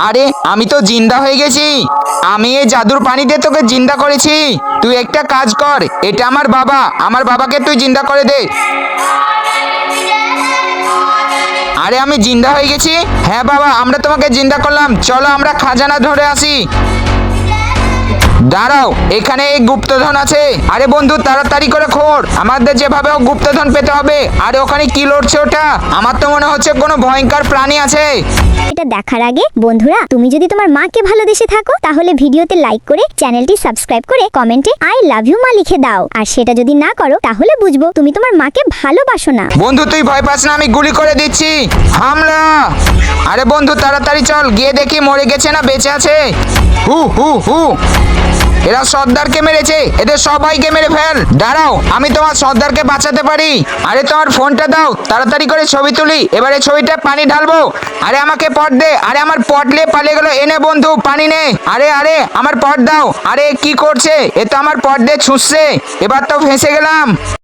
আরে আমি তো জিন্দা হয়ে গেছি। আমি এই জাদুর পানি দিয়ে তোকে জিন্দা করেছি। তুই একটা কাজ কর, এটা আমার বাবা, আমার বাবাকে তুই জিন্দা করে দে। আরে আমি জিন্দা হয়ে গেছি। হ্যাঁ বাবা, আমরা তোমাকে জিন্দা করলাম, চলো আমরা খাজানা ধরে আসি। দাঁড়াও, এখানে এই গুপ্তধন আছে। আরে বন্ধু তাড়াতাড়ি করে খোঁড়, আমাদের যেভাবে হোক গুপ্তধন পেতে হবে। আরে ওখানে কি লড়ছে ওটা? আমার তো মনে হচ্ছে কোনো ভয়ঙ্কর প্রাণী আছে। এটা দেখার আগে বন্ধুরা, তুমি যদি তোমার মাকে ভালোবেসে থাকো তাহলে ভিডিওতে লাইক করে চ্যানেলটি সাবস্ক্রাইব করে কমেন্টে আই লাভ ইউ মা লিখে দাও। আর সেটা যদি না করো তাহলে বুঝবো তুমি তোমার মাকে ভালোবাসো না। বন্ধু তুই ভয় পাস না, আমি গুলি করে দিচ্ছি। হামলা! আরে বন্ধু তাড়াতাড়ি চল, গিয়ে দেখি মরে গেছে না বেঁচে আছে। হু হু হু, এরা সর্দারকে মেরেছে, এদের সবাইকে মেরে ফেল। দাঁড়াও, আমি তোমার সর্দারকে বাঁচাতে পারি। আরে তোমার ফোনটা দাও, তাড়াতাড়ি করে ছবি তুলি। এবারে ছবিটা পানি ঢালবো। আরে আমাকে পট দে। আরে আমার পট নিয়ে পালিয়ে গেল। এনে বন্ধু পানি নে। আরে আরে আমার পট দাও। আরে কি করছে? এ তো আমার পট দিয়ে ছুঁচছে। এবার তো ফেঁসে গেলাম।